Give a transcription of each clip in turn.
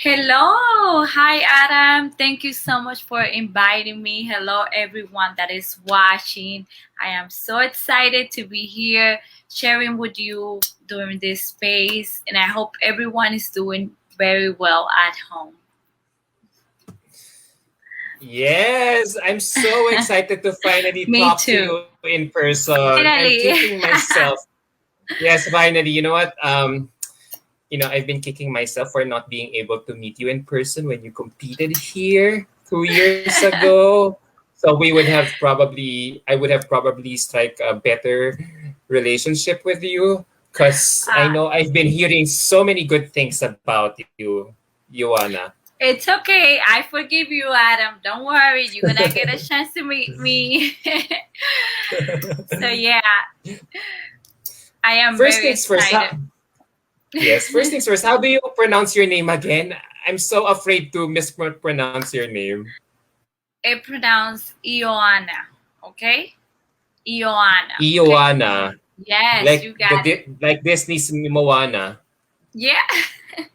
Hello. Hi, Adam. Thank you so much for inviting me. Hello, everyone that is watching. I am so excited to be here sharing with you during this space, and I hope everyone is doing very well at home. Yes, I'm so excited to finally Me talk to too. you in person. I'm Finally. kicking myself. Yes, finally. You know what? I've been kicking myself for not being able to meet you in person when you competed here 2 years ago. So I would have probably strike a better relationship with you because I uh, know I've been hearing so many good things about you, Joanna. it's okay. I forgive you, Adam. Don't worry. You're gonna get a chance to meet me. So yeah, I am First very things first. excited. Yes, first things first. How do you pronounce your name again? I'm so afraid to mispronounce your name. It pronounced Eoanna, okay? Eoanna, okay? Eoanna, Yes, you got it. like Disney's Moana. Yeah. A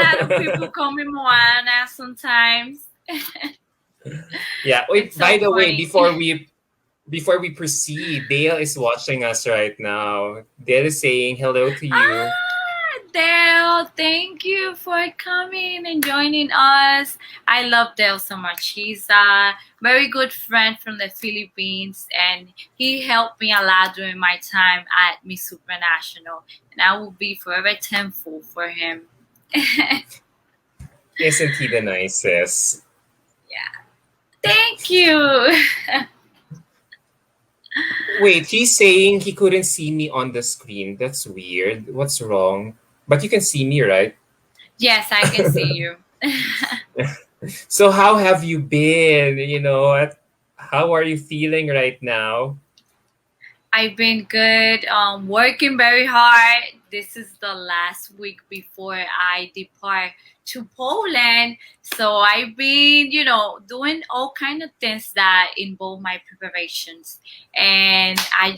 lot of people call me Moana sometimes. Yeah. It's Wait, by so the way, funny. before we proceed, Dale is watching us right now. Dale is saying hello to you. Dale, thank you for coming and joining us. I love Dale so much. He's a very good friend from the Philippines, and he helped me a lot during my time at Miss Supranational, and I will be forever thankful for him. Isn't he the nicest? Yeah. Thank you. Wait, he's saying he couldn't see me on the screen. That's weird. What's wrong? But you can see me, right? Yes, I can see you. So how have you been? How are you feeling right now? I've been good, working very hard. This is the last week before I depart to Poland. So I've been, doing all kind of things that involve my preparations. And I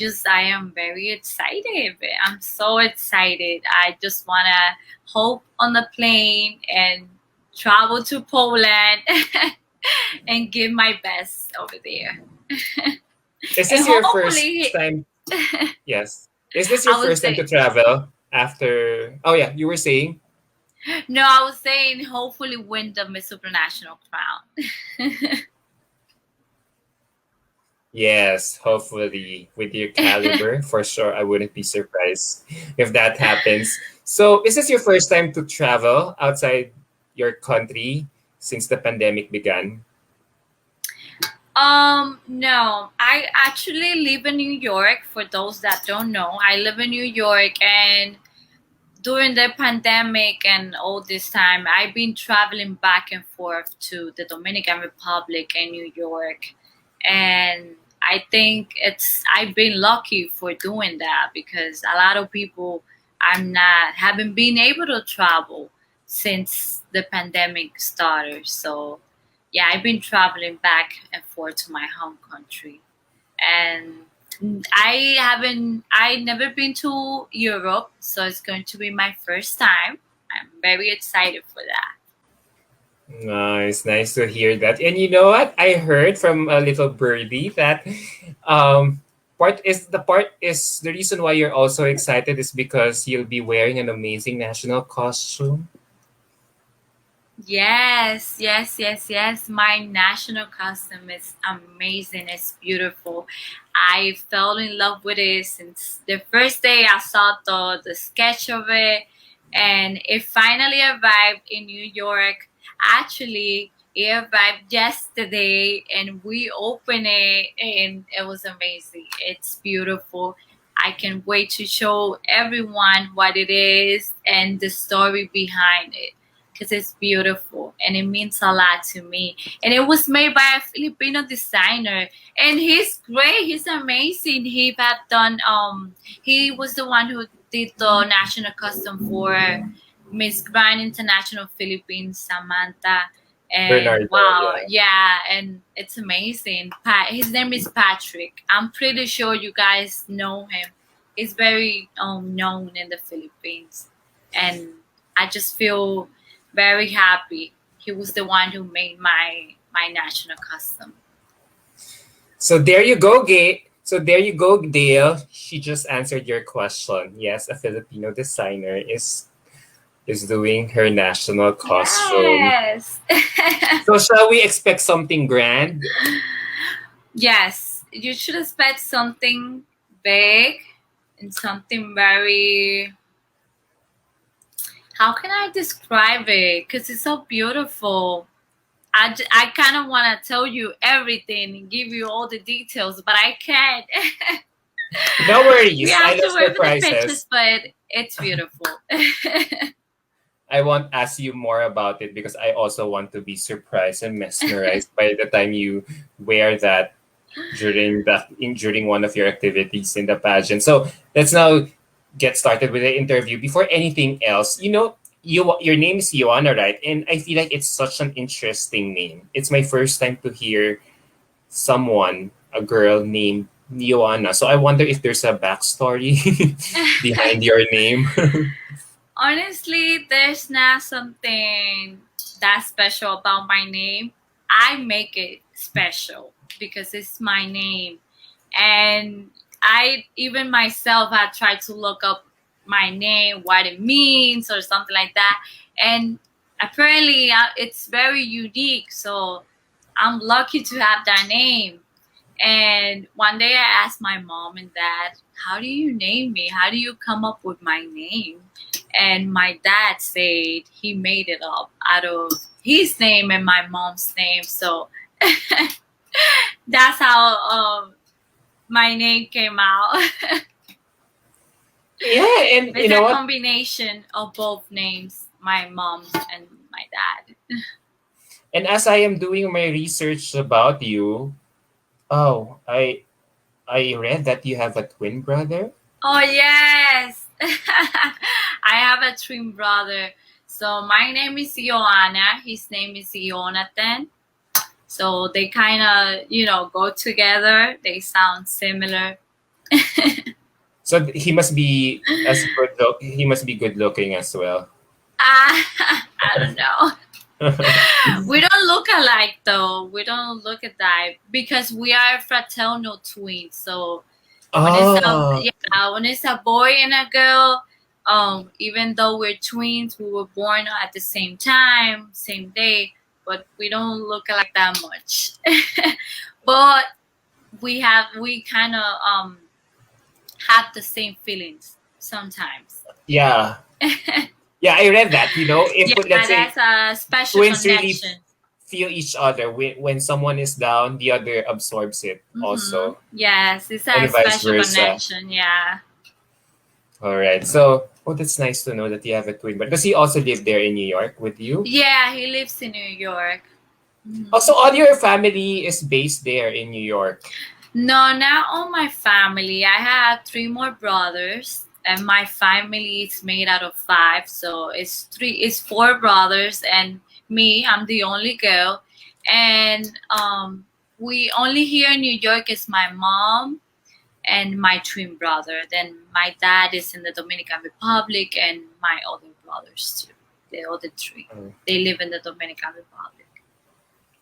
am very excited. I'm so excited. I just want to hop on the plane and travel to Poland and give my best over there. Is And this your first hopefully, time? Yes. Is this your I would first time to say, travel after? Oh yeah, you were saying. no, I was saying hopefully win the Miss Supranational crown. Yes, hopefully with your caliber, for sure. I wouldn't be surprised if that happens. So, is this your first time to travel outside your country since the pandemic began? No, I actually live in New York. For those that don't know, I live in New York, and during the pandemic and all this time, I've been traveling back and forth to the Dominican Republic and New York. And I think I've been lucky for doing that because a lot of people haven't been able to travel since the pandemic started. So yeah, I've been traveling back and forth to my home country. And I never been to Europe, so it's going to be my first time. I'm very excited for that. Nice to hear that. And you know what? I heard from a little birdie that um part is the reason why you're also excited is because you'll be wearing an amazing national costume. Yes, yes, yes, yes. My national costume is amazing. It's beautiful. I fell in love with it since the first day I saw the sketch of it, and it finally arrived in New York. Actually, it arrived yesterday, and we opened it, and it was amazing. It's beautiful. I can wait to show everyone what it is and the story behind it because it's beautiful and it means a lot to me. And it was made by a Filipino designer, and he's great. He's amazing. He was the one who did the national custom for Miss Grand International Philippines, Samantha. And Bernardo, wow, yeah. yeah, and it's amazing. His name is Patrick. I'm pretty sure you guys know him. He's very known in the Philippines, and I just feel very happy. He was the one who made my national costume. So there you go, So there you go, Dale. She just answered your question. Yes, a Filipino designer is doing her national costume. Yes. So shall we expect something grand? Yes, you should expect something big and something very. How can I describe it? Because it's so beautiful. I kind of want to tell you everything and give you all the details, but I can't. No We worries. I have to love wait for the surprises. pictures, but it's beautiful. I won't ask you more about it because I also want to be surprised and mesmerized by the time you wear that during one of your activities in the pageant. So let's now get started with the interview. Before anything else, your name is Eoanna, right? And I feel like it's such an interesting name. It's my first time to hear a girl named Eoanna. So I wonder if there's a backstory behind your name. Honestly, there's not something that special about my name. I make it special because it's my name. And I, even myself, I tried to look up my name, what it means, or something like that. And apparently, it's very unique. So I'm lucky to have that name. And one day I asked my mom and dad, how do you name me? How do you come up with my name? And my dad said he made it up out of his name and my mom's name. So that's how my name came out. Yeah, and you It's know a what? combination of both names, my mom and my dad. And as I am doing my research about you, oh, I read that you have a twin brother. Oh, yes. I have a twin brother. So my name is Eoanna. His name is Jonathan. So they kind of, go together. They sound similar. So he must be he must be good looking as well. I don't know. We don't look alike, though. We don't look at that because we are fraternal twins. So Oh, when it's a boy and a girl, even though we're twins, we were born at the same time, same day, but we don't look like that much. But we kind of have the same feelings sometimes. yeah. Yeah, I read that. If Yeah, let's say that's a special twins really connection. feel each other, when someone is down, the other absorbs it also, Yes, it's a and vice special versa. connection. Yeah. All right. So, that's nice to know that you have a twin. But does he also live there in New York with you? Yeah, he lives in New York. Also, all your family is based there in New York. No, not all my family. I have three more brothers, and my family is made out of five. So it's four brothers and me. I'm the only girl, and we only here in New York is my mom and my twin brother. Then my dad is in the Dominican Republic, and my other brothers too. The other three, they live in the Dominican Republic.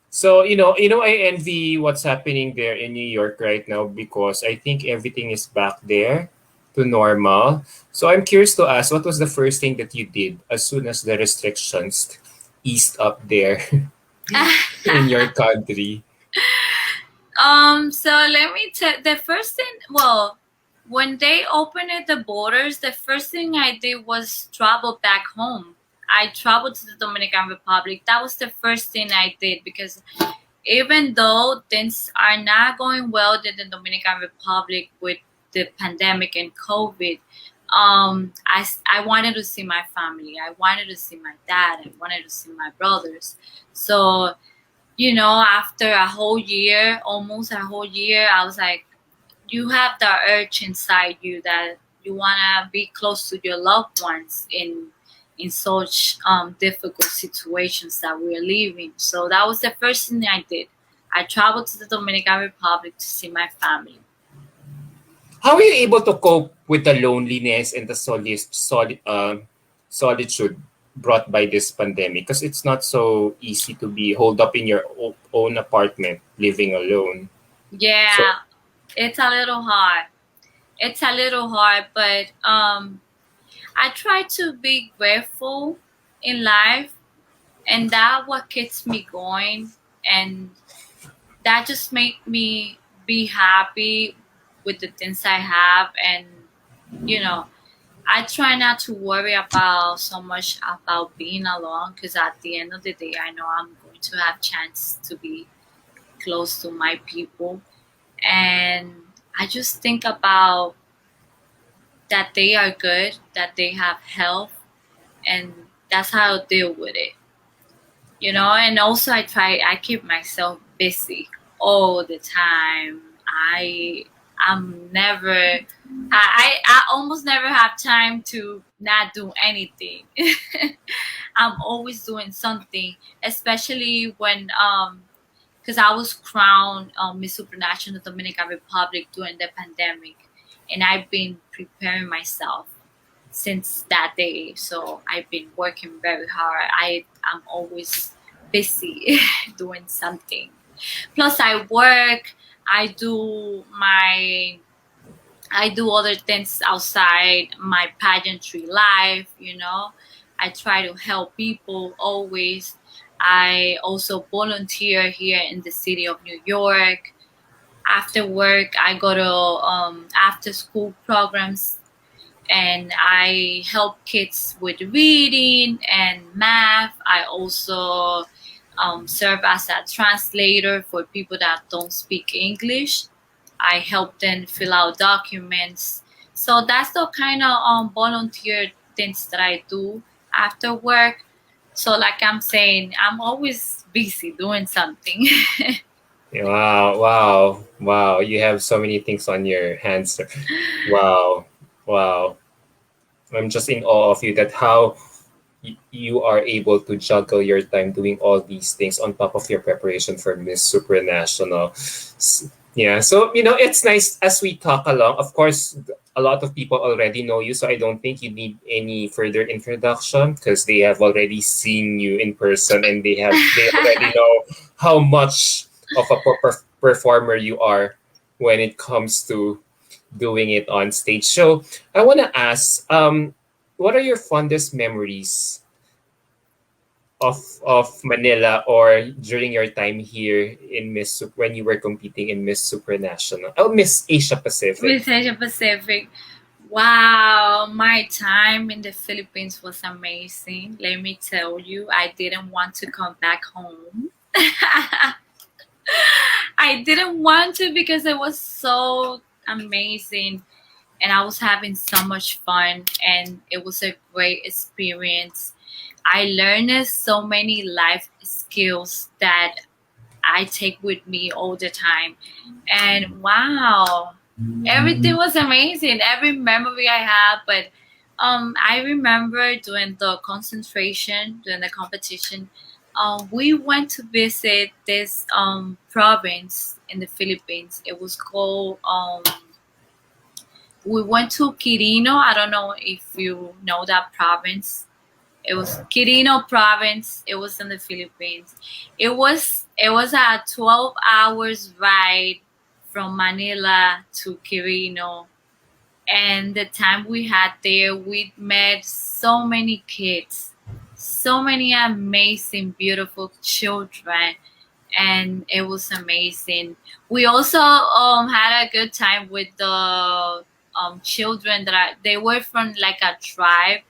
So, I envy what's happening there in New York right now because I think everything is back there to normal. So I'm curious to ask, what was the first thing that you did as soon as the restrictions eased up there in your country? So let me tell the first thing. Well, when they opened the borders, the first thing I did was travel back home. I traveled to the Dominican Republic. That was the first thing I did because even though things are not going well in the Dominican Republic with the pandemic and COVID, I wanted to see my family. I wanted to see my dad. I wanted to see my brothers. So after a whole year, almost a whole year, I was like, you have the urge inside you that you want to be close to your loved ones in such difficult situations that we're living. So that was the first thing I did. I traveled to the Dominican Republic to see my family. How are you able to cope with the loneliness and the solitude? brought by this pandemic, because it's not so easy to be holed up in your own apartment living alone. So Yeah, it's a little hard. It's a little hard, but I try to be grateful in life, and that what keeps me going, and that just make me be happy with the things I have, and you know, I try not to worry about so much about being alone, because at the end of the day, I know I'm going to have chance to be close to my people, and I just think about that they are good, that they have health, and that's how I deal with it. And also I keep myself busy all the time. I'm never I almost never have time to not do anything. I'm always doing something, especially when because I was crowned Miss Supranational Dominican Republic during the pandemic, and I've been preparing myself since that day. So I've been working very hard. I'm always busy doing something. Plus, I work. I do my I do other things outside my pageantry life. I try to help people always. I also volunteer here in the city of New York. After work, I go to after school programs, and I help kids with reading and math. I also serve as a translator for people that don't speak English. I help them fill out documents. So that's the kind of volunteer things that I do after work. So, like I'm saying, I'm always busy doing something. wow, wow, wow! You have so many things on your hands. Wow, wow! I'm just in awe of you, that how you are able to juggle your time doing all these things on top of your preparation for Miss Supranational. Yeah, so it's nice as we talk along. Of course, a lot of people already know you, so I don't think you need any further introduction, because they have already seen you in person, and they already know how much of a performer you are when it comes to doing it on stage. So I want to ask, what are your fondest memories of Manila, or during your time here in when you were competing in Miss Supranational? Oh, Miss Asia Pacific. With Asia Pacific. Wow, my time in the Philippines was amazing. Let me tell you, I didn't want to come back home. I didn't want to because it was so amazing, and I was having so much fun, and it was a great experience. I learned so many life skills that I take with me all the time. And wow, everything was amazing. Every memory I have, but I remember during the concentration, during the competition, we went to visit this province in the Philippines. It was called we went to Quirino. I don't know if you know that province. It was Quirino province. It was in the Philippines. It was a 12 hours ride from Manila to Quirino. And the time we had there, we met so many kids, so many amazing, beautiful children, and it was amazing. We also had a good time with the children they were from like a tribe,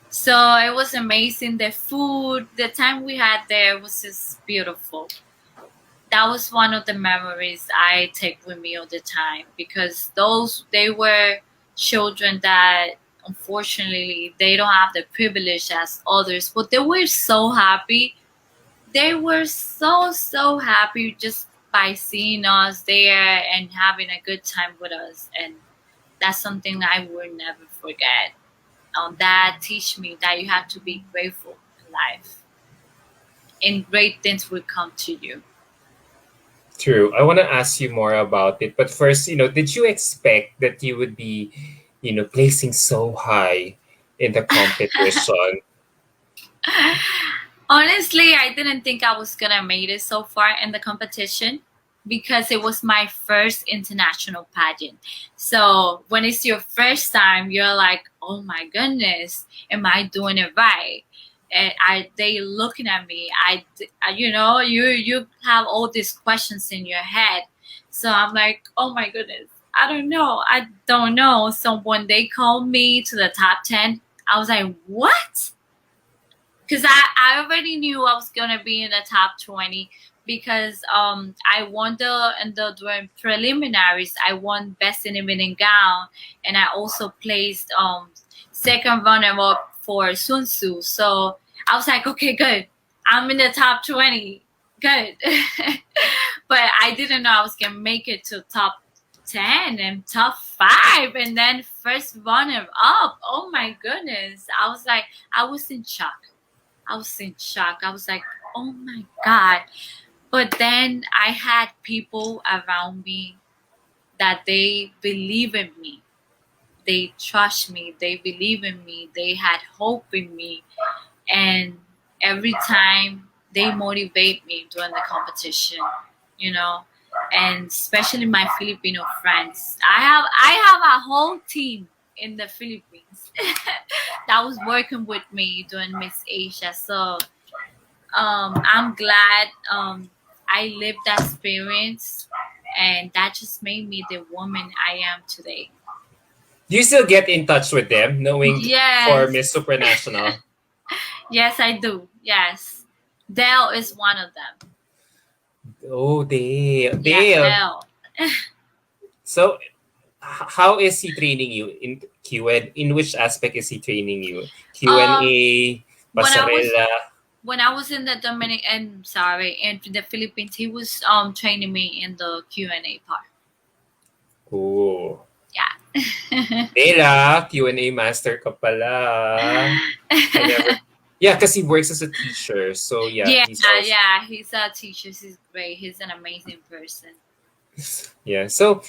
so it was amazing. The food, the time we had there was just beautiful. That was one of the memories I take with me all the time, because they were children that unfortunately they don't have the privilege as others, but they were so happy. They were so happy just by seeing us there and having a good time with us, and that's something I will never forget. That teach me that you have to be grateful in life, and great things will come to you. True. I want to ask you more about it, but first, did you expect that you would be, placing so high in the competition? Honestly, I didn't think I was gonna make it so far in the competition because it was my first international pageant. So when it's your first time, you're like, "Oh my goodness, am I doing it right?" And they looking at me. You have all these questions in your head. So I'm like, "Oh my goodness, I don't know. I don't know." So when they called me to the top 10, I was like, "What?" Because I already knew I was gonna be in the top 20 because I won during preliminaries. I won best in evening gown, and I also placed second runner up for Sun Tzu. So I was like, okay, good, I'm in the top 20, good. But I didn't know I was gonna make it to top 10 and top 5 and then first runner up. Oh my goodness, I was in shock. I was in shock. I was like, oh my God. But then I had people around me that they believe in me. They trust me. They believe in me. They had hope in me. And every time they motivate me during the competition, you know, and especially my Filipino friends. I have a whole team in the Philippines that was working with me during Miss Asia. So I'm glad I lived that experience, and that just made me the woman I am today. Do you still get in touch with them, knowing for Yes, Miss Supranational? yes, I do. Yes, Dale is one of them. Oh, Dale. Yeah, Dale. Dale. So, how is he training you in Q&A? In which aspect is he training you? Um, Q&A, when I was pasarela. when I was in the Dominican, sorry, in the Philippines, he was training me in the Q&A part. Oh. Yeah. Dela, Q&A master ka pala. I never. Yeah, because he works as a teacher. So yeah, Yeah, he's also yeah, he's a teacher. He's great. He's an amazing person. yeah. So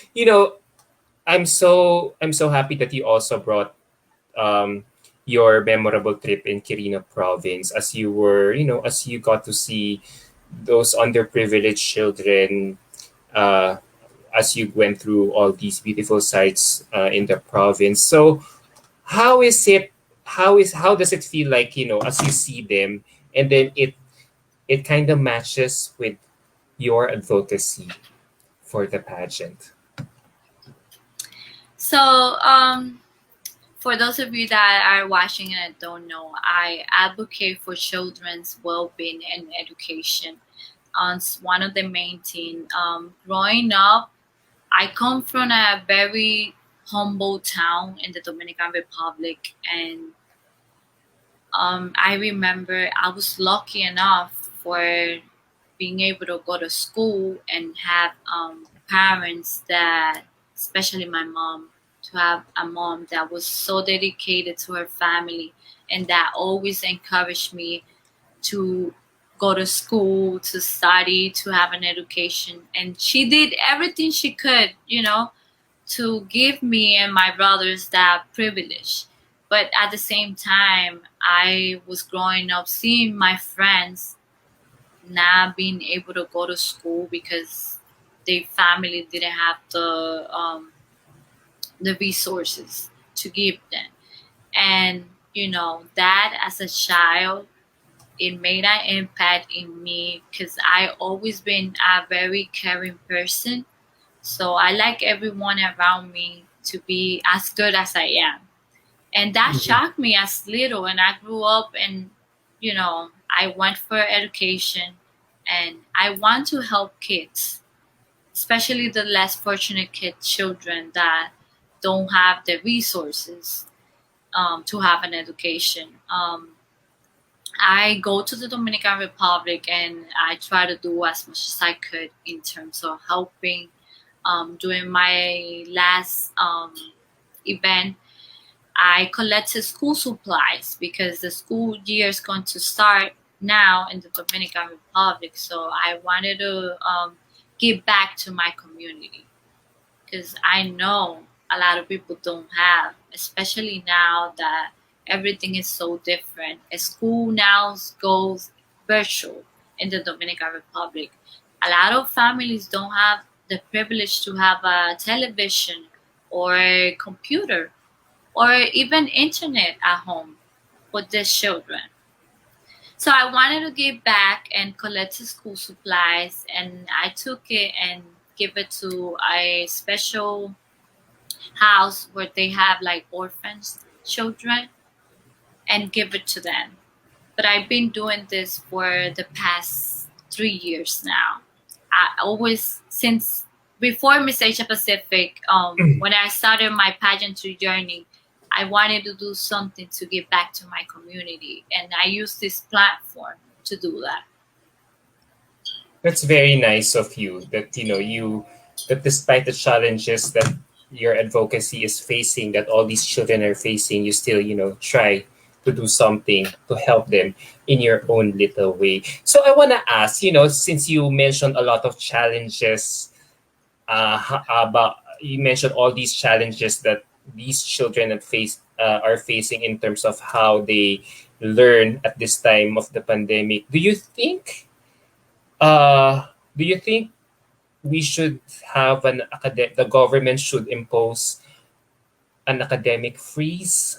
I'm so happy that you also brought um your memorable trip in Quirino province as you were, as you got to see those underprivileged children uh as you went through all these beautiful sites in the province. So how is it how does it feel like, as you see them and then it kind of matches with your advocacy for the pageant? So, for those of you that are watching and don't know, I advocate for children's well-being and education. It's one of the main things. Growing up, I come from a very humble town in the Dominican Republic, and I remember I was lucky enough for being able to go to school and have parents that, especially my mom, to have a mom that was so dedicated to her family and that always encouraged me to go to school, to study, to have an education. And she did everything she could, to give me and my brothers that privilege. But at the same time, I was growing up seeing my friends not being able to go to school because their family didn't have the resources to give them. And that as a child, it made an impact in me because I always been a very caring person. So I like everyone around me to be as good as I am. And that Mhm. shocked me as little. And I grew up and, I went for education and I want to help kids, especially the less fortunate children that don't have the resources to have an education. I go to the Dominican Republic and I try to do as much as I could in terms of helping. During my last event, I collected school supplies because the school year is going to start now in the Dominican Republic. So I wanted to give back to my community because I know a lot of people don't have, especially now that Everything is so different. A school now goes virtual in the Dominican Republic. A lot of families don't have the privilege to have a television or a computer or even internet at home for their children. So I wanted to give back and collect the school supplies, and I took it and give it to a special house where they have like orphans children and give it to them. But I've been doing this for the past 3 years now. I always since before Miss Asia Pacific, when I started my pageantry journey, I wanted to do something to give back to my community, and I use this platform to do that. That's very nice of you that that despite the challenges that your advocacy is facing, that all these children are facing, you still try to do something to help them in your own little way. So I want to ask, since you mentioned a lot of challenges, about you mentioned all these challenges that these children are facing in terms of how they learn at this time of the pandemic. Uh, do you think we should have the government should impose an academic freeze?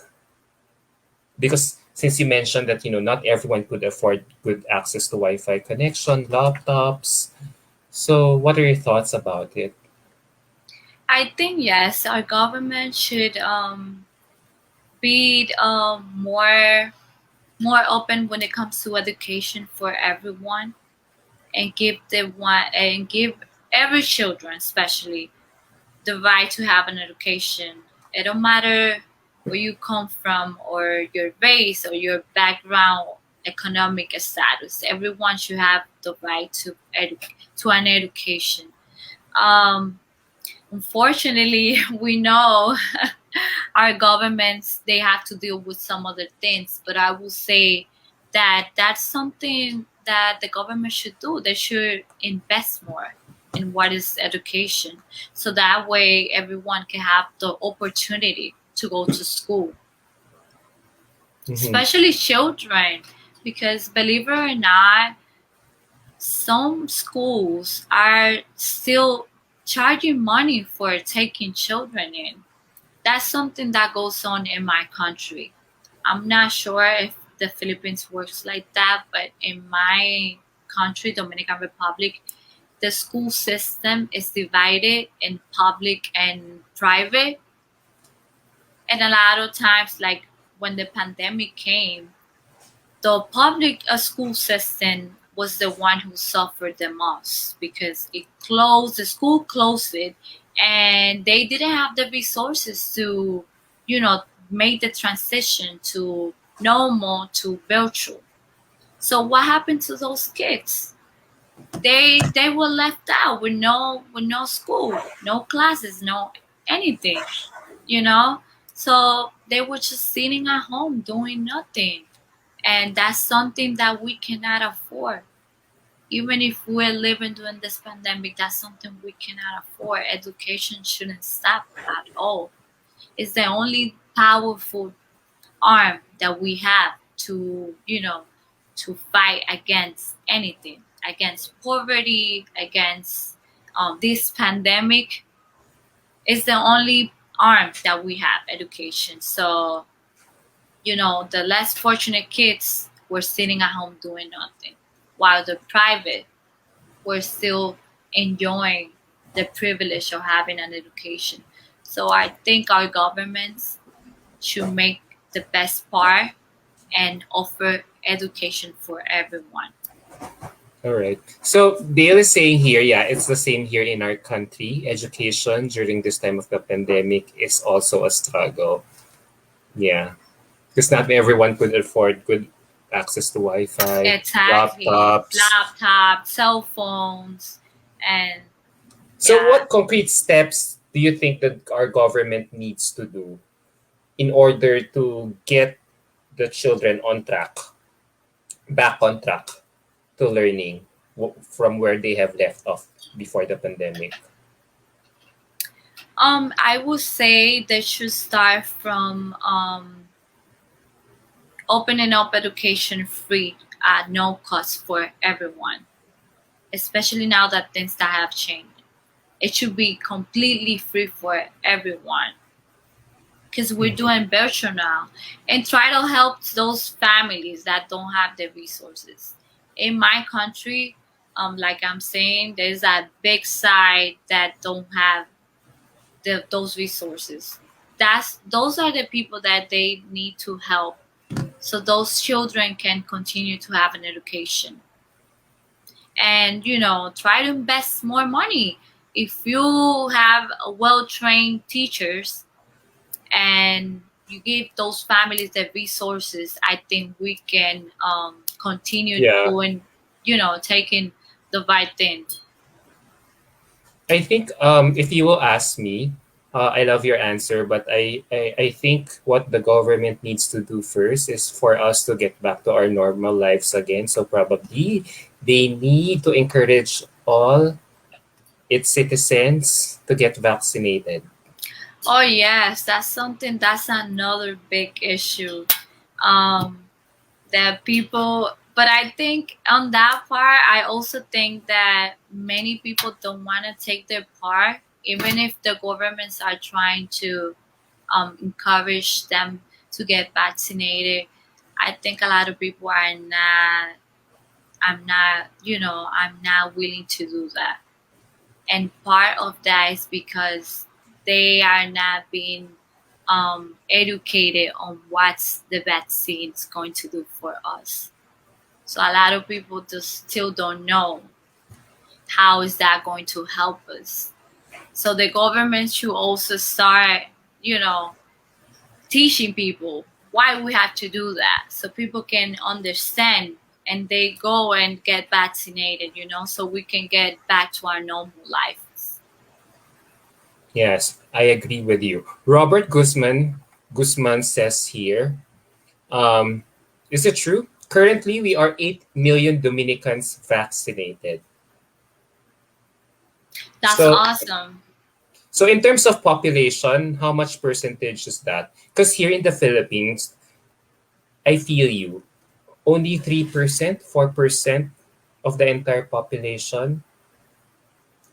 Because since you mentioned that not everyone could afford good access to Wi-Fi connection, laptops. So what are your thoughts about it? I think yes, our government should be more open when it comes to education for everyone, and give every children, especially, the right to have an education. It don't matter where you come from or your race or your background, economic status. Everyone should have the right to an education. Um, Unfortunately, we know our governments, they have to deal with some other things, but I will say that that's something that the government should do. They should invest more in what is education, so that way everyone can have the opportunity to go to school, Mhm. especially children, because believe it or not, some schools are still charging money for taking children in. That's something that goes on in my country. I'm not sure if the Philippines works like that, but in my country, Dominican Republic, the school system is divided in public and private. And a lot of times, like when the pandemic came, the public school system was the one who suffered the most because the school closed it, and they didn't have the resources to, you know, make the transition to normal to virtual. So what happened to those kids? They were left out with no school, no classes, no anything, you know? So they were just sitting at home doing nothing, and that's something that we cannot afford. Even if we're living during this pandemic, that's something we cannot afford. Education shouldn't stop at all. It's the only powerful arm that we have to, to fight against anything, against poverty, against this pandemic. It's the only arm that we have, education. So, the less fortunate kids were sitting at home doing nothing, while the private were still enjoying the privilege of having an education. So I think our governments should make the best part and offer education for everyone. All right. So Dale is saying here, yeah, it's the same here in our country. Education during this time of the pandemic is also a struggle. Yeah, because not everyone could afford good access to Wi-Fi, Exactly. laptops. Laptops, cell phones, and So, yeah. what concrete steps do you think that our government needs to do in order to get the children back on track to learning from where they have left off before the pandemic? I would say they should start from opening up education free at no cost for everyone, especially now that things that have changed. It should be completely free for everyone because we're Mhm. doing virtual now, and try to help those families that don't have the resources. In my country, like I'm saying, there's a big side that don't have those resources. Those are the people that they need to help, so those children can continue to have an education. And try to invest more money. If you have well-trained teachers and you give those families the resources, I think we can continue Yeah. doing, taking the right thing. I think if you will ask me, I love your answer, but I think what the government needs to do first is for us to get back to our normal lives again. So probably they need to encourage all its citizens to get vaccinated. Oh yes, that's another big issue. Um, that people, but I think on that part, I also think that many people don't want to take their part, even if the governments are trying to encourage them to get vaccinated. I think a lot of people are not. I'm not willing to do that. And part of that is because they are not being educated on what the vaccine is going to do for us. So a lot of people just still don't know how is that going to help us. So the government should also start, you know, teaching people why we have to do that, so people can understand and they go and get vaccinated, so we can get back to our normal lives. Yes, I agree with you. Robert Guzman says here, um, is it true? Currently, we are 8 million Dominicans vaccinated. That's So awesome. So in terms of population, how much percentage is that? Because here in the Philippines, I feel you. Only 3%, 4% of the entire population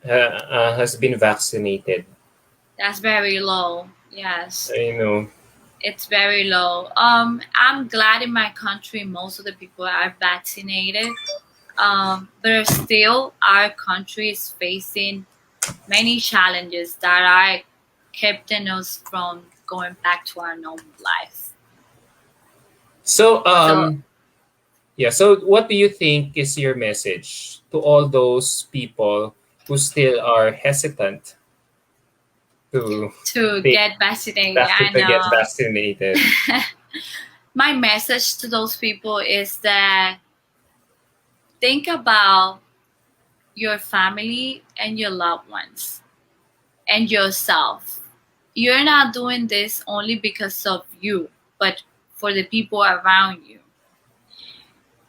has been vaccinated. That's very low. Yes, I know. it's very low. I'm glad in my country most of the people are vaccinated. But still, our country is facing many challenges that are keeping us from going back to our normal life. So So yeah, so what do you think is your message to all those people who still are hesitant to to take get vaccinated, back I to get know. vaccinated? My message to those people is that think about your family and your loved ones and yourself. You're not doing this only because of you, but for the people around you.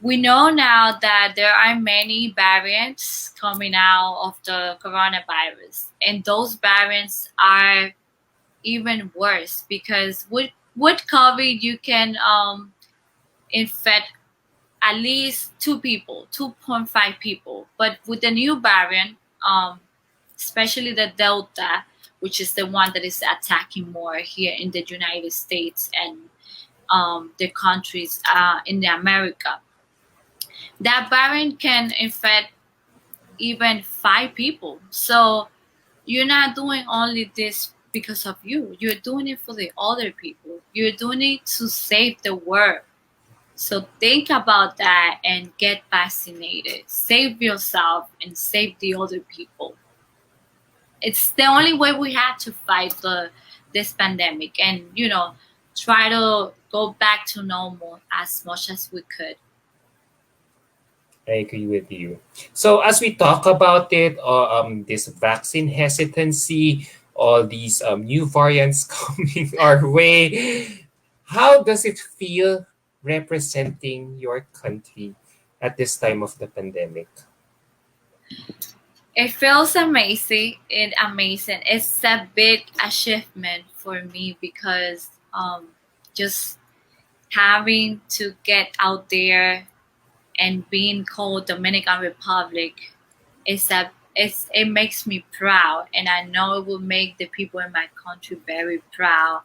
We know now that there are many variants coming out of the coronavirus, and those variants are even worse because with COVID you can infect at least two people, 2.5 people. But with the new variant, especially the Delta, which is the one that is attacking more here in the United States and the countries in the America, that variant can infect even 5 people. So you're not doing only this because of you. You're doing it for the other people. You're doing it to save the world. So think about that and get vaccinated. Save yourself and save the other people. It's the only way we have to fight this pandemic and try to go back to normal as much as we could. I agree with you. So as we talk about it, this vaccine hesitancy, all these new variants coming our way, how does it feel representing your country at this time of the pandemic? It feels amazing. It's a big achievement for me because just having to get out there and being called Dominican Republic it makes me proud, and I know it will make the people in my country very proud,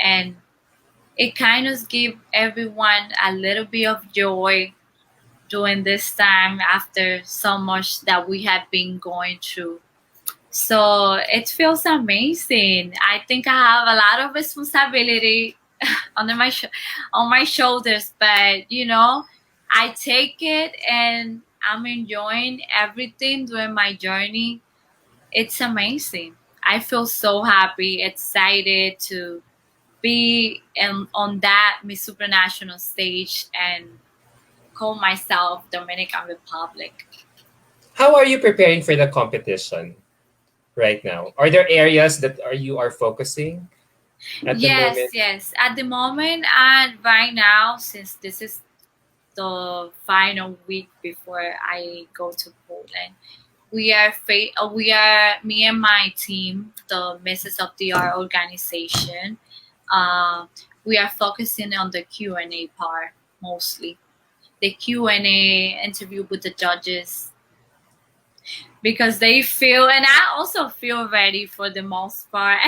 and it kind of give everyone a little bit of joy during this time after so much that we have been going through. So it feels amazing. I think I have a lot of responsibility under on my shoulders, but I take it and I'm enjoying everything during my journey. It's amazing. I feel so happy, excited to be on that Miss Supranational stage and call myself Dominican Republic. How are you preparing for the competition right now? Are there areas that you are focusing at the Yes, moment? yes. At the moment and right now, since this is the final week before I go to Poland, we are me and my team, the Misses of the Art organization. Uh, we are focusing on the Q&A part mostly. The Q&A interview with the judges because they feel, and I also feel ready for the most part,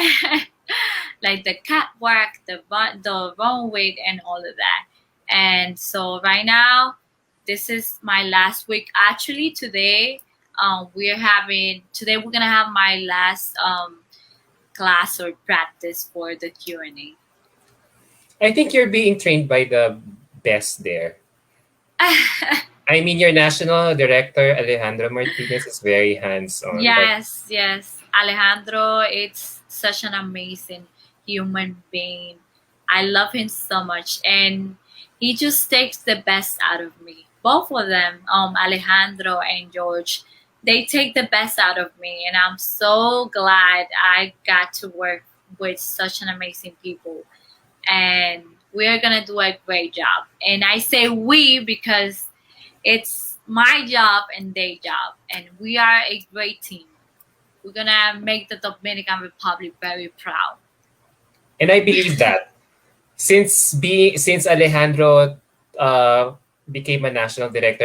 like the catwalk, the runway, and all of that. And so right now, this is my last week. Actually, today we're gonna have my last class or practice for the Q&A. I think you're being trained by the best there. I mean, your national director, Alejandro Martinez, is very hands on. Like, Yes, yes. Alejandro, it's such an amazing human being. I love him so much, and he just takes the best out of me. Both of them, Alejandro and George, they take the best out of me, and I'm so glad I got to work with such an amazing people. And we are gonna do a great job. And I say we because it's my job and their job, and we are a great team. We're gonna make the Dominican Republic very proud. and I believe that since Alejandro uh, became a national director,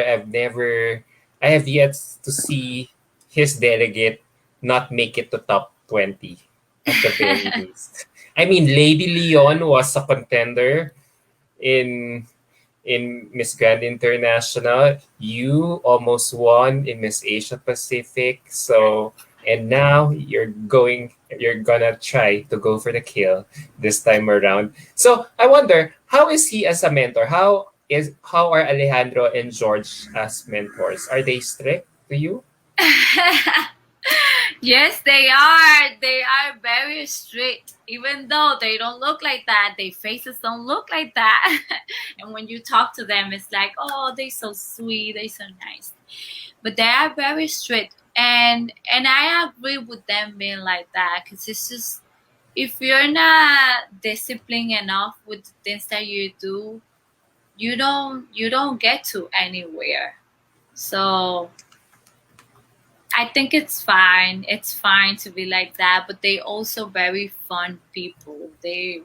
I have yet to see his delegate not make it to top 20 at the very least. I mean, Lady Leon was a contender in Miss Grand International. You almost won in Miss Asia Pacific. So and now you're gonna try to go for the kill this time around. So I wonder, how is he as a mentor? How are Alejandro and George as mentors? Are they strict to you? Yes, they are. They are very strict. Even though they don't look like that, their faces don't look like that. And when you talk to them, it's like, oh, they're so sweet, they're so nice. But they are very strict, and I agree with them being like that because it's just if you're not disciplined enough with the things that you do, you don't get to anywhere. So I think it's fine. It's fine to be like that, but they also very fun people.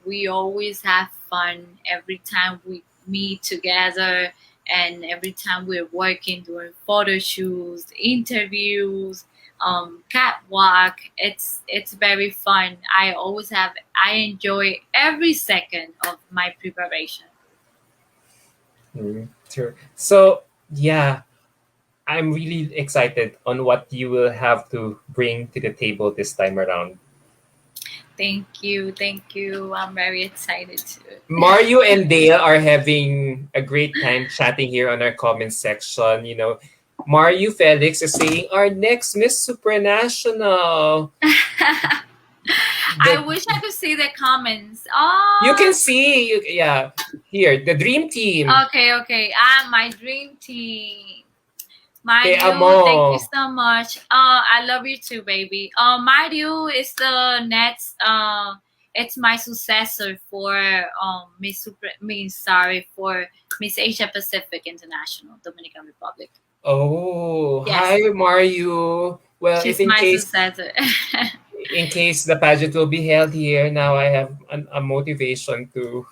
We always have fun every time we meet together and every time we're working doing photo shoots, interviews, catwalk. It's very fun. I enjoy every second of my preparation. True. So yeah, I'm really excited on what you will have to bring to the table this time around. Thank you, thank you. I'm very excited too. Mario and Dale are having a great time chatting here on our comment section. Mario Felix is saying our next Miss Supranational. I The wish I could see the comments. you can Oh, see, yeah, here the dream team. okay, okay. My dream team. Te Mario, thank you amo. so much. I love you too, baby. Mario is the next. It's my successor for for Miss Asia Pacific International Dominican Republic. Oh, Yes, hi Mario. Well, if she's in my case successor. in case the pageant will be held here, now I have a motivation to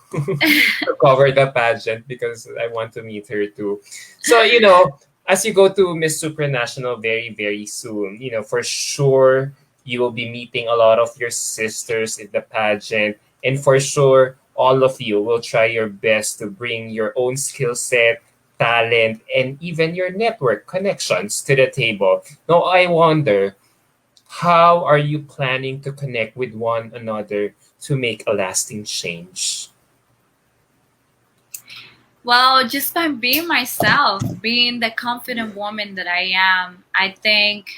cover the pageant because I want to meet her too. So, as you go to Miss Supranational very, very soon, for sure you will be meeting a lot of your sisters in the pageant. And for sure, all of you will try your best to bring your own skill set, talent, and even your network connections to the table. Now, I wonder, how are you planning to connect with one another to make a lasting change? Well, just by being myself, being the confident woman that I am, I think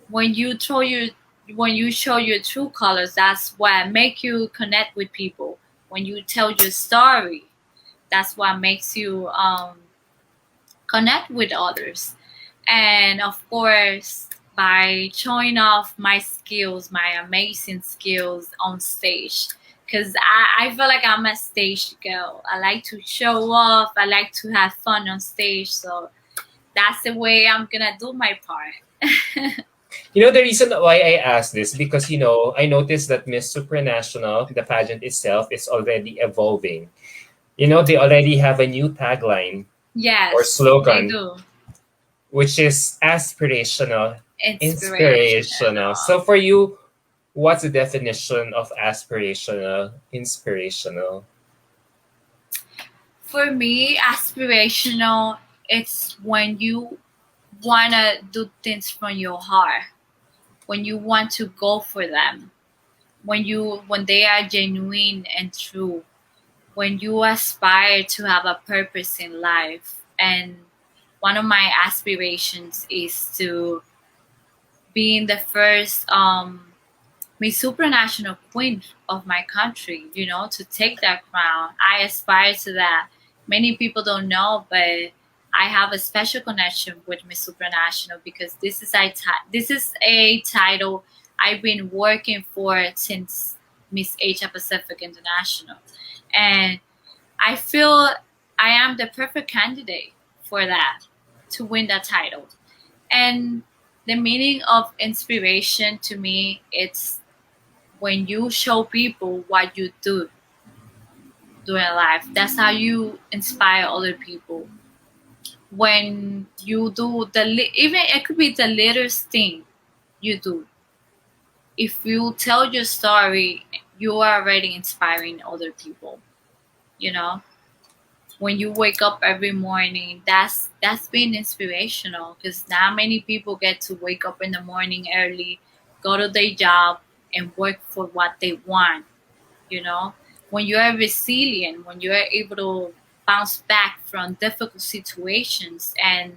when you show your when you show your true colors, that's what make you connect with people. When you tell your story, that's what makes you connect with others. And of course, by showing off my skills, my amazing skills on stage. Because I feel like I'm a stage girl. I like to show off, I like to have fun on stage. So that's the way I'm gonna do my part. The reason why I asked this, because, I noticed that Miss Supranational, the pageant itself, is already evolving. They already have a new tagline or Yes, they slogan, do. which is aspirational, inspirational. Inspirational. So for you, what's the definition of aspirational, inspirational? For me, aspirational, it's when you wanna do things from your heart, when you want to go for them, when they are genuine and true, when you aspire to have a purpose in life. And one of my aspirations is to be in the first Miss Supranational Queen of my country, to take that crown. I aspire to that. Many people don't know, but I have a special connection with Miss Supranational because this is a title I've been working for since Miss Asia Pacific International. And I feel I am the perfect candidate for that, to win that title. And the meaning of inspiration to me, it's when you show people what you do during life. That's how you inspire other people. When you do even it could be the littlest thing you do. If you tell your story, you are already inspiring other people. You know, when you wake up every morning, that's been inspirational because not many people get to wake up in the morning early, go to their job, and work for what they want. you know when you are resilient, when you are able to bounce back from difficult situations and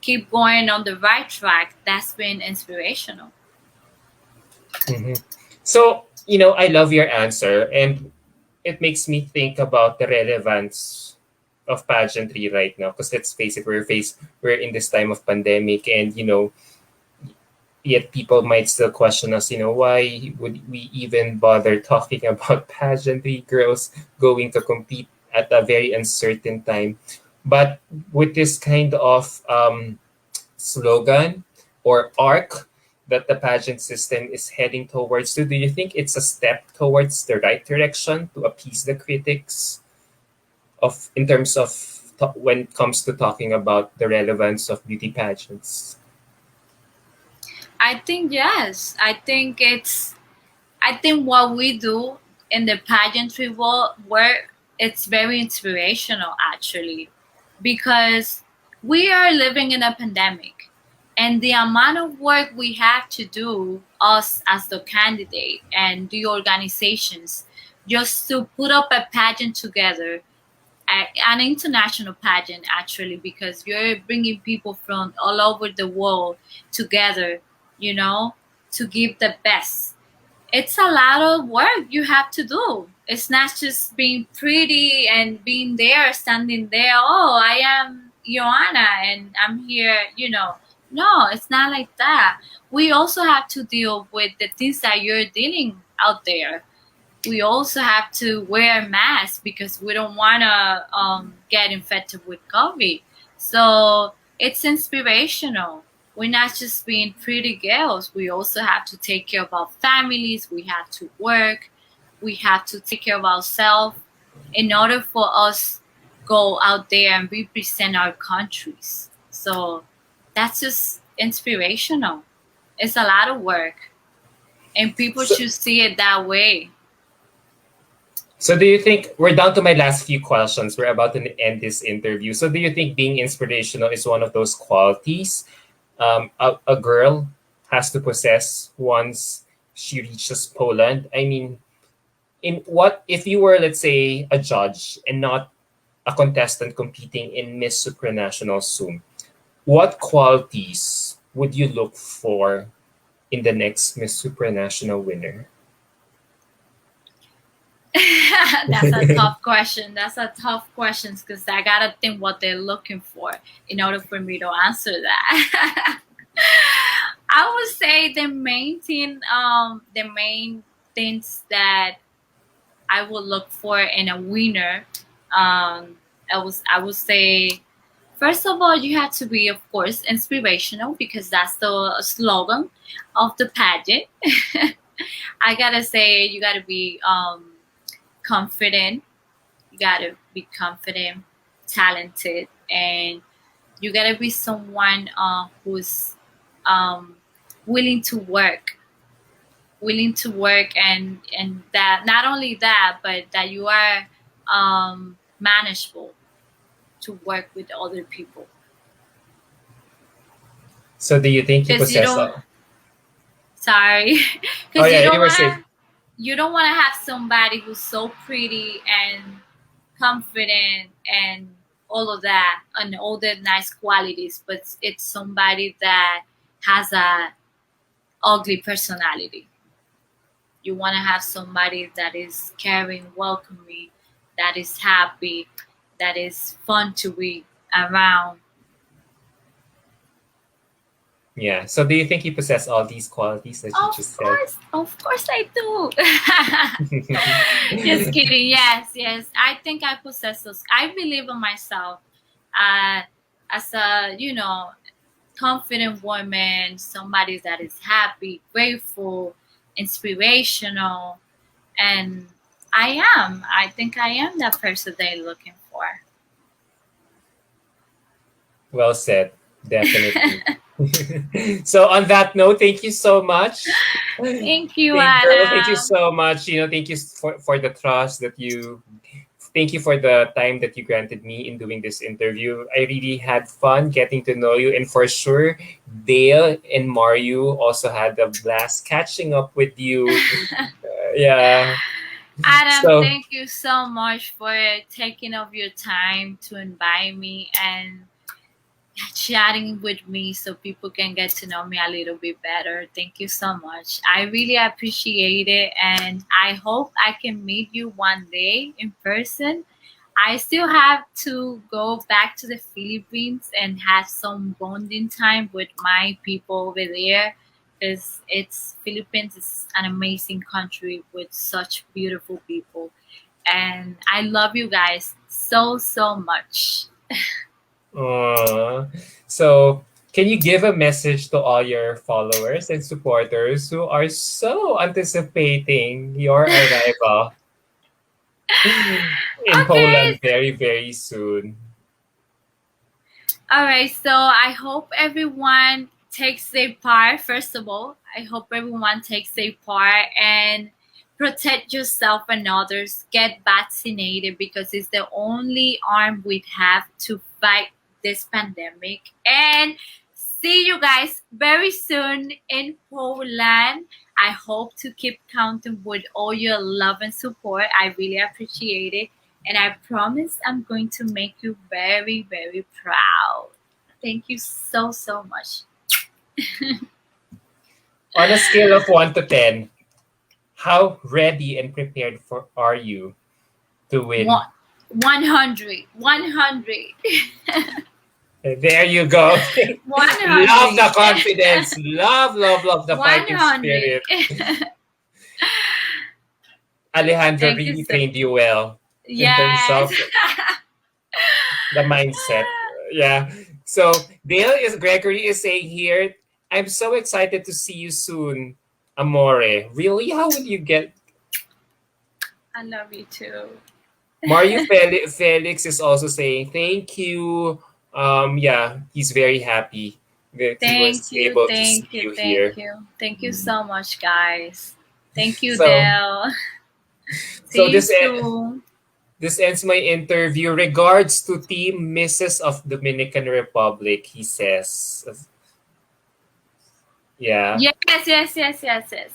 keep going on the right track, that's been inspirational. Hmm. So, I love your answer, and it makes me think about the relevance of pageantry right now. Because let's face it, we're in this time of pandemic, and yet people might still question us. Why would we even bother talking about pageantry, girls going to compete at a very uncertain time? But with this kind of slogan or arc that the pageant system is heading towards, so do you think it's a step towards the right direction to appease the critics of in terms of when it comes to talking about the relevance of beauty pageants? I think yes. I think what we do in the pageantry world, where it's very inspirational actually, because we are living in a pandemic, and the amount of work we have to do, us as the candidate and the organizations, just to put up a pageant together, an international pageant actually, because you're bringing people from all over the world together, you know, to give the best. It's a lot of work you have to do. It's not just being pretty and being there, standing there. Oh, I am Eoanna and I'm here, No, it's not like that. We also have to deal with the things that you're dealing out there. We also have to wear masks because we don't want to get infected with COVID. So it's inspirational. we're not just being pretty girls. We also have to take care of our families. We have to work. We have to take care of ourselves in order for us go out there and represent our countries. So that's just inspirational. It's a lot of work, and people So, should see it that way. so do you think we're down to my last few questions? We're about to end this interview. So do you think being inspirational is one of those qualities a girl has to possess once she reaches Poland? I mean, in what if you were, let's say, a judge and not a contestant competing in Miss Supranational soon, what qualities would you look for in the next Miss Supranational winner? That's a tough question. That's a tough question because I gotta think what they're looking for in order for me to answer that. I would say the main things that I would look for in a winner. I would say, first of all, you have to be, of course, inspirational because that's the slogan of the pageant. I gotta say, you gotta be confident. You gotta be confident, talented, and you gotta be someone who's um, willing to work, and that not only that, but that you are manageable to work with other people. So do you think you Because you possess don't, a sorry, Oh because yeah, you were saying. you don't want to have somebody who's so pretty and confident and all of that and all the nice qualities, but it's somebody that has a ugly personality. You want to have somebody that is caring, welcoming, that is happy, that is fun to be around. Yeah. So do you think you possess all these qualities that you just said? Of course I do. Just kidding. Yes, yes. I think I possess those. I believe in myself. Uh, as a confident woman, somebody that is happy, grateful, inspirational, and I am. I think I am that person they're looking for. Well said. Definitely. So on that note, thank you so much. Thank you, Girl, thank you Anna. so much. Thank you for the trust that you thank you for the time that you granted me in doing this interview. I really had fun getting to know you, and for sure, Dale and Mario also had a blast catching up with you. Yeah. Adam, So thank you so much for taking up your time to invite me and chatting with me so people can get to know me a little bit better. Thank you so much. I really appreciate it, and I hope I can meet you one day in person. I still have to go back to the Philippines and have some bonding time with my people over there because it's Philippines is an amazing country with such beautiful people, and I love you guys so much. so can you give a message to all your followers and supporters who are so anticipating your arrival in Okay, Poland very, very soon? all right, so I hope everyone takes their part. First of all, I hope everyone takes their part and protect yourself and others. Get vaccinated because it's the only arm we have to fight this pandemic. And see you guys very soon in Poland. I hope to keep counting with all your love and support. I really appreciate it. And I promise I'm going to make you very proud. Thank you so much. On a scale of 1 to 10, how ready and prepared are you to win? One, 100. 100. There you go. Love 100. the confidence. Love the fighting 100. spirit. Alejandra Thank you really so. trained you well in terms Yes. of the mindset. Yeah. So Gregory is saying here, I'm so excited to see you soon, Amore. Really? How will you get I love you too. Felix is also saying thank you. Yeah, he's very happy that he was Thank you, able to see thank you, you thank here. you. Thank you so much, guys. Thank you, So Dell. so See you soon. this ends my interview. Regards to Team Mrs. of Dominican Republic, he says. Yeah, Yes, yes, yes, yes, yes.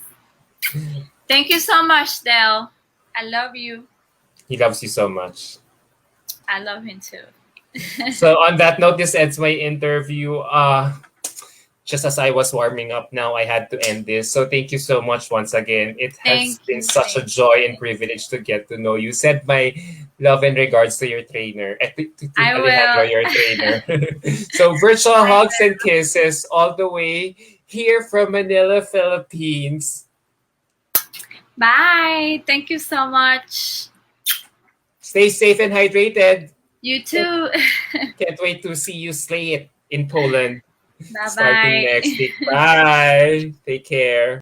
Thank you so much, Dell. I love you. he loves you so much. I love him too. So on that note, this ends my interview. Just as I was warming up now, I had to end this. So thank you so much once again. It has Thank been you, such a thank joy and you. privilege to get to know you. Send my love and regards to your trainer, to I Alejandro, will. your trainer. So virtual I hugs and will. kisses all the way here from Manila, Philippines. Bye. Thank you so much. Stay safe and hydrated. You Can't, too. can't wait to see you slay it in Poland Bye starting bye. next week. Bye. Take care.